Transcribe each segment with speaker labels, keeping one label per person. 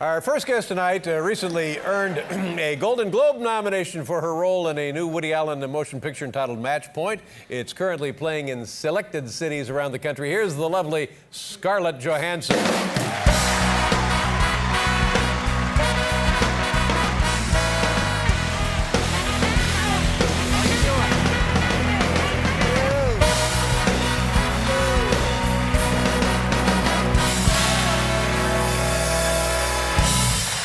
Speaker 1: Our first guest tonight recently earned a Golden Globe nomination for her role in a new Woody Allen motion picture entitled Match Point. It's currently playing in selected cities around the country. Here's the lovely Scarlett Johansson.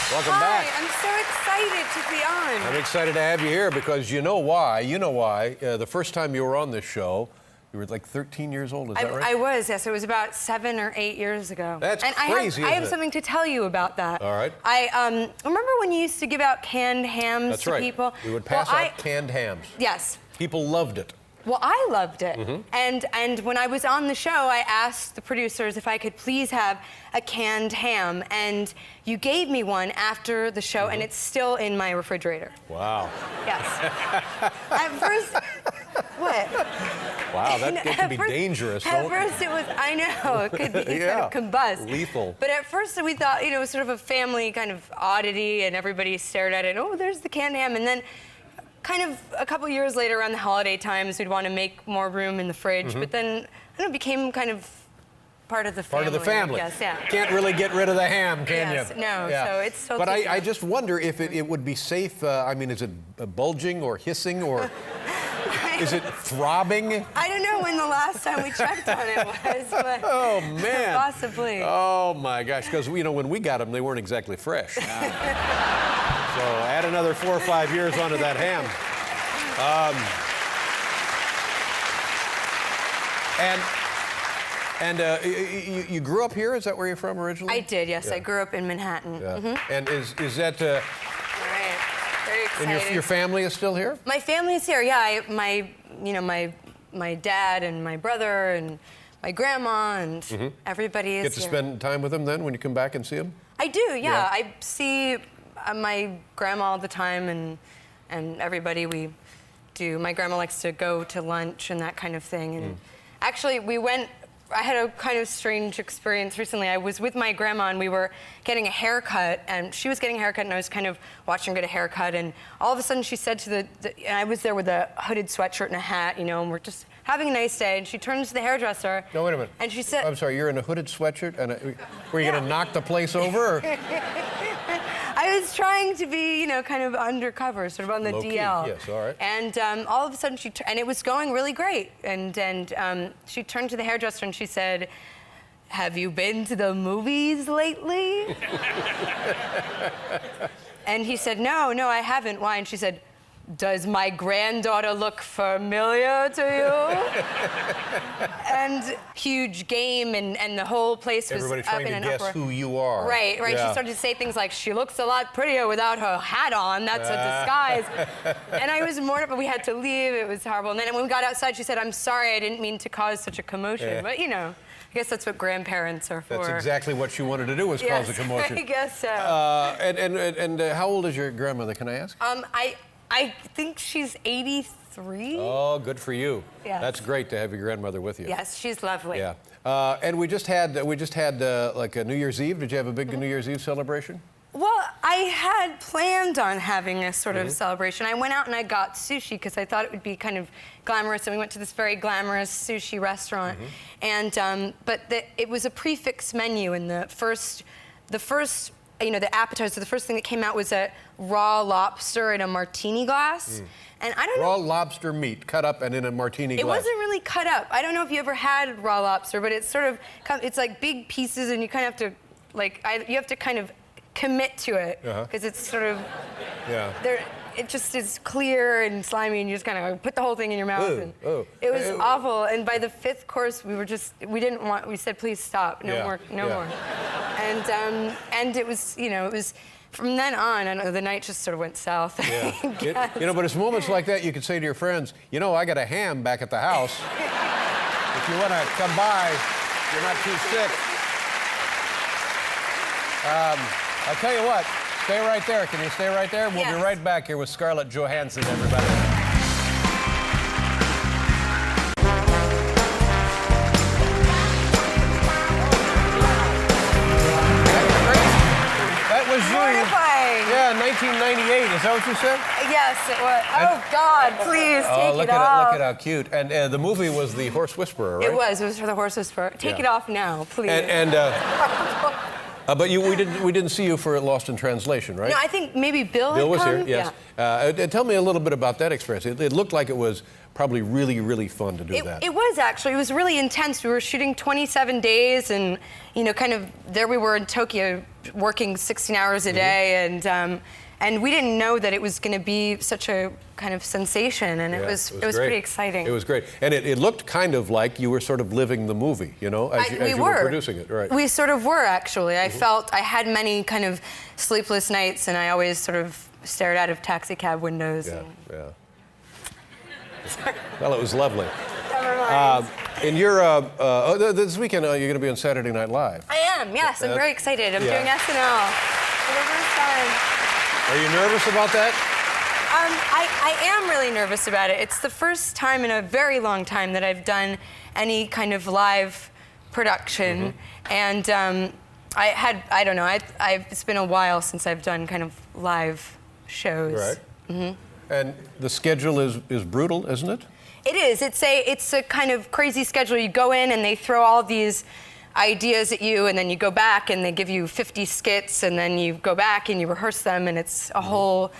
Speaker 1: Welcome back.
Speaker 2: I'm so excited to be on.
Speaker 1: I'm excited to have you here because you know why. The first time you were on this show, you were like 13 years old, is that right?
Speaker 2: I was, yes. It was about 7 or 8 years ago.
Speaker 1: That's
Speaker 2: and
Speaker 1: crazy,
Speaker 2: I have
Speaker 1: isn't it?
Speaker 2: something to tell you about that.
Speaker 1: All right.
Speaker 2: I remember when you used to give out canned hams
Speaker 1: That's
Speaker 2: to
Speaker 1: right.
Speaker 2: people?
Speaker 1: We would pass out canned hams.
Speaker 2: Yes.
Speaker 1: People loved it.
Speaker 2: Well, I loved it.
Speaker 1: Mm-hmm.
Speaker 2: And when I was on the show, I asked the producers if I could please have a canned ham. And you gave me one after the show, and it's still in my refrigerator.
Speaker 1: Wow.
Speaker 2: Yes. At first, what?
Speaker 1: Wow, that can be dangerous.
Speaker 2: At first it was, I know, it could be kind of combust.
Speaker 1: Lethal.
Speaker 2: But at first we thought, it was sort of a family kind of oddity, and everybody stared at it, oh, there's the canned ham. And then kind of a couple years later, around the holiday times, we'd want to make more room in the fridge. But then, I don't know, it became kind of part of the family.
Speaker 1: Part of the family.
Speaker 2: I guess, yeah.
Speaker 1: Can't really get rid of the ham, can
Speaker 2: Yes,
Speaker 1: you?
Speaker 2: no, so it's still
Speaker 1: But
Speaker 2: kicking.
Speaker 1: I just wonder if it would be safe. I mean, is it bulging or hissing or is it throbbing?
Speaker 2: I don't know when the last time we checked on it was, but
Speaker 1: Oh, man.
Speaker 2: possibly.
Speaker 1: Oh, my gosh. Because, when we got them, they weren't exactly fresh. So add another 4 or 5 years onto that ham. You grew up here? Is that where you're from originally?
Speaker 2: I did, yes.
Speaker 1: Yeah.
Speaker 2: I grew up in Manhattan.
Speaker 1: Yeah. And is that...
Speaker 2: Right. Very excited.
Speaker 1: and your family is still here?
Speaker 2: My family is here, yeah. My dad and my brother and my grandma and everybody is
Speaker 1: Get to
Speaker 2: here.
Speaker 1: spend time with them then when you come back and see them?
Speaker 2: I do, yeah.
Speaker 1: Yeah.
Speaker 2: I see my grandma all the time and everybody we do. My grandma likes to go to lunch and that kind of thing. And actually, I had a kind of strange experience recently. I was with my grandma and we were getting a haircut, and she was getting a haircut and I was kind of watching her get a haircut, and all of a sudden she said to and I was there with a hooded sweatshirt and a hat, and we're just having a nice day, and she turns to the hairdresser.
Speaker 1: No, wait a minute.
Speaker 2: And she said...
Speaker 1: I'm sorry, you're in a hooded sweatshirt? And were you going to knock the place over? Or?
Speaker 2: I was trying to be, kind of undercover, sort of on the
Speaker 1: Low-key,
Speaker 2: DL.
Speaker 1: yes, all right.
Speaker 2: And all of a sudden, and it was going really great. And she turned to the hairdresser and she said, "Have you been to the movies lately?" And he said, No, I haven't. Why? And she said, "Does my granddaughter look familiar to you?" And huge game, and the whole place was
Speaker 1: Everybody
Speaker 2: up
Speaker 1: trying
Speaker 2: in
Speaker 1: to
Speaker 2: an
Speaker 1: guess
Speaker 2: uproar.
Speaker 1: who you are.
Speaker 2: Right.
Speaker 1: Yeah.
Speaker 2: She started to say things like, "She looks a lot prettier without her hat on. That's a disguise." And I was mortified. We had to leave. It was horrible. And then when we got outside, she said, "I'm sorry, I didn't mean to cause such a commotion."
Speaker 1: Yeah.
Speaker 2: But, I guess that's what grandparents are for.
Speaker 1: That's exactly what she wanted to do, was cause a commotion.
Speaker 2: I guess so.
Speaker 1: And how old is your grandmother, can I ask?
Speaker 2: I think she's 83.
Speaker 1: Oh, good for you.
Speaker 2: Yes.
Speaker 1: That's great to have your grandmother with you.
Speaker 2: Yes, she's lovely.
Speaker 1: Yeah. And we just had like a New Year's Eve. Did you have a big New Year's Eve celebration?
Speaker 2: Well, I had planned on having a sort of celebration. I went out and I got sushi because I thought it would be kind of glamorous, and we went to this very glamorous sushi restaurant. And but it was a prefix menu, and the first, the appetizer, the first thing that came out was a raw lobster in a martini glass. And I don't know.
Speaker 1: Raw lobster meat cut up and in a martini glass.
Speaker 2: It wasn't really cut up. I don't know if you ever had raw lobster, but it's sort of, it's like big pieces, and you kind of have to, you have to kind of commit to it, because it's sort of, it just is clear and slimy, and you just kind of put the whole thing in your mouth. It was awful. And by the 5th course, we said, "Please stop, no more. And it was, from then on, I don't know, the night just sort of went south.
Speaker 1: Yeah. But it's moments like that you can say to your friends, I got a ham back at the house. If you want to come by, you're not too sick. I'll tell you what, stay right there. Can you stay right there? We'll be right back here with Scarlett Johansson, everybody. Yeah, 1998. Is that what you said?
Speaker 2: Yes, it was. Oh, God, please take
Speaker 1: Look
Speaker 2: it off.
Speaker 1: Look at how cute. And the movie was The Horse Whisperer, right?
Speaker 2: It was for the Horse Whisperer. Take it off now, please.
Speaker 1: But we didn't see you for Lost in Translation, right?
Speaker 2: No, I think maybe Bill
Speaker 1: Bill was
Speaker 2: come.
Speaker 1: here, yes. Tell me a little bit about that experience. It looked like it was probably really, really fun to do that.
Speaker 2: It was actually. It was really intense. We were shooting 27 days, and kind of there we were in Tokyo, working 16 hours a day, and we didn't know that it was going to be such a kind of sensation, and it was pretty exciting.
Speaker 1: It was great, and it looked kind of like you were sort of living the movie, as you were producing it, right?
Speaker 2: We sort of were actually. I felt I had many kind of sleepless nights, and I always sort of stared out of taxi cab windows.
Speaker 1: Yeah. Well, it was lovely.
Speaker 2: Never mind.
Speaker 1: This weekend you're going to be on Saturday Night Live.
Speaker 2: I am. Yes, I'm very excited. I'm doing SNL for the first time.
Speaker 1: Are you nervous about that?
Speaker 2: I am really nervous about it. It's the first time in a very long time that I've done any kind of live production, and I don't know. It's been a while since I've done kind of live shows.
Speaker 1: Right. And the schedule is brutal, isn't it?
Speaker 2: It is. It's a kind of crazy schedule. You go in and they throw all these ideas at you, and then you go back and they give you 50 skits, and then you go back and you rehearse them, and it's a whole,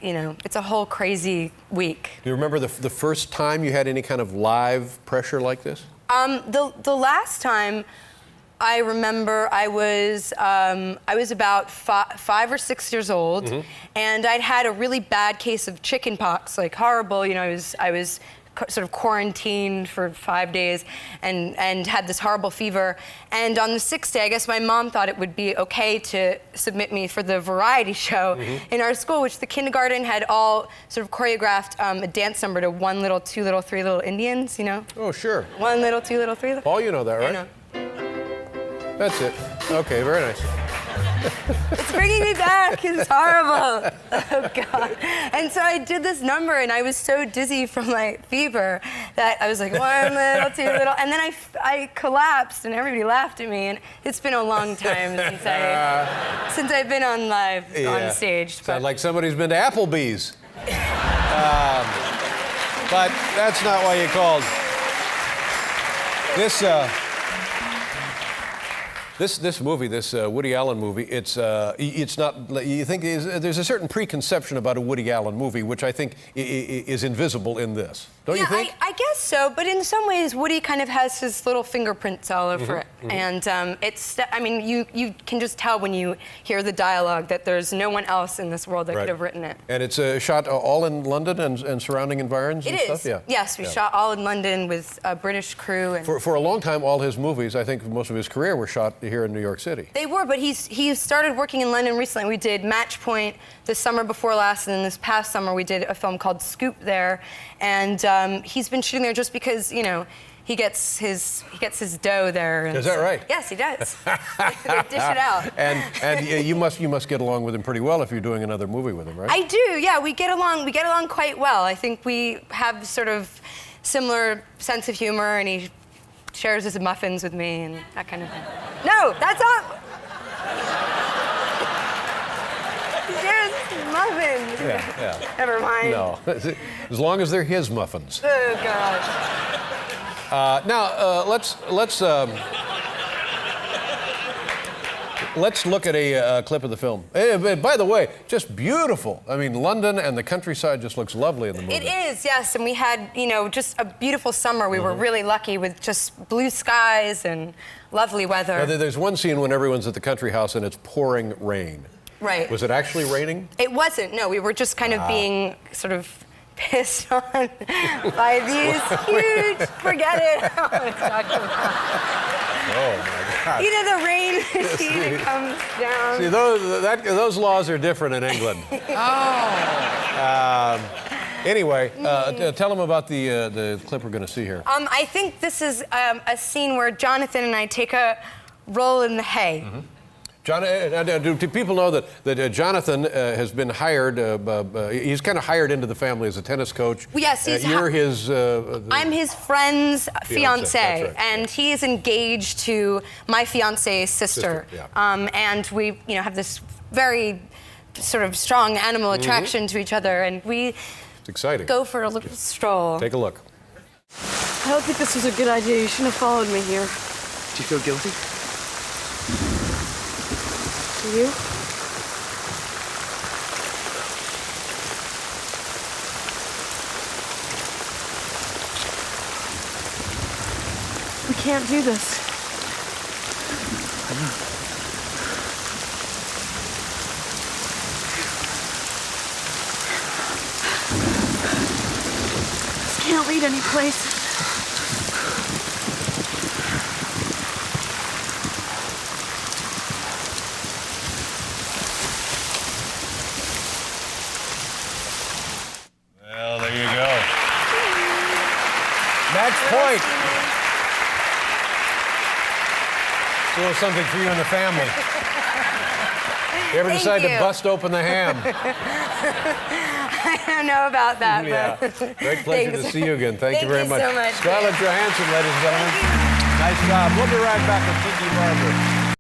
Speaker 2: it's a whole crazy week.
Speaker 1: Do you remember the first time you had any kind of live pressure like this?
Speaker 2: The last time I remember I was about 5 or 6 years old, and I'd had a really bad case of chicken pox, like horrible. I was sort of quarantined for 5 days and had this horrible fever. And on the 6th day, I guess my mom thought it would be okay to submit me for the variety show in our school, which the kindergarten had all sort of choreographed a dance number to One Little, Two Little, Three Little Indians,
Speaker 1: Oh, sure.
Speaker 2: One Little, Two Little, Three Little.
Speaker 1: Paul, you know that, right?
Speaker 2: I know.
Speaker 1: That's it. Okay, very nice.
Speaker 2: It's bringing me back. It's horrible. Oh, God. And so I did this number, and I was so dizzy from my fever that I was like, 1 little, 2 little. And then I collapsed, and everybody laughed at me. And it's been a long time since I've been on live on stage.
Speaker 1: Sounds like somebody's been to Applebee's. But that's not why you called. This movie, this Woody Allen movie, it's not. You think there's a certain preconception about a Woody Allen movie, which I think is invisible in this. Don't you think?
Speaker 2: I guess so. But in some ways, Woody kind of has his little fingerprints all over it, and it's. I mean, you can just tell when you hear the dialogue that there's no one else in this world that could have written it.
Speaker 1: And it's shot all in London and surrounding environs and stuff.
Speaker 2: Yeah. Yes, we shot all in London with a British crew. And
Speaker 1: for a long time, all his movies, I think most of his career, were shot here in New York City.
Speaker 2: They were, but he started working in London recently. We did Match Point the summer before last, and then this past summer we did a film called Scoop there, and he's been shooting there just because he gets his dough there.
Speaker 1: Is that right?
Speaker 2: Yes, he does. They dish it out.
Speaker 1: And you must get along with him pretty well if you're doing another movie with him, right?
Speaker 2: I do. Yeah, we get along. We get along quite well. I think we have sort of similar sense of humor, and he shares his muffins with me and that kind of thing. No, that's not. He shares his muffins.
Speaker 1: Yeah.
Speaker 2: Never mind.
Speaker 1: No, as long as they're his muffins.
Speaker 2: Oh gosh.
Speaker 1: Now let's look at a clip of the film. By the way, just beautiful. I mean, London and the countryside just looks lovely in the movie.
Speaker 2: It is, yes. And we had, just a beautiful summer. We were really lucky with just blue skies and lovely weather.
Speaker 1: Now, there's one scene when everyone's at the country house and it's pouring rain.
Speaker 2: Right.
Speaker 1: Was it actually raining?
Speaker 2: It wasn't. No, we were just kind of being sort of pissed on by these huge. Forget it. I don't know what I'm talking about.
Speaker 1: Oh my God.
Speaker 2: The rain machine comes down.
Speaker 1: See, those laws are different in England. Anyway, tell them about the clip we're going to see here.
Speaker 2: I think this is a scene where Jonathan and I take a roll in the hay.
Speaker 1: Do people know that Jonathan has been hired? He's kind of hired into the family as a tennis coach.
Speaker 2: Yes,
Speaker 1: you're his.
Speaker 2: I'm his friend's fiance,
Speaker 1: right.
Speaker 2: and he is engaged to my fiance's sister.
Speaker 1: Yeah.
Speaker 2: And we, have this very sort of strong animal attraction to each other, and we
Speaker 1: It's exciting.
Speaker 2: go for a little stroll.
Speaker 1: Take a look.
Speaker 3: I don't think this was a good idea. You shouldn't have followed me here.
Speaker 4: Do you feel guilty?
Speaker 3: Do you? We can't do this.
Speaker 4: I know.
Speaker 3: This can't lead any place.
Speaker 1: Well, there you go. Match point. It's a little something for you and the family. You ever decide to bust open the ham?
Speaker 2: I don't know about that,
Speaker 1: Yeah.
Speaker 2: but
Speaker 1: Great pleasure to see you again. Thank you very much.
Speaker 2: Thank you so much.
Speaker 1: Scarlett Johansson, ladies and gentlemen. Nice job. We'll be right back with Kiki Barber.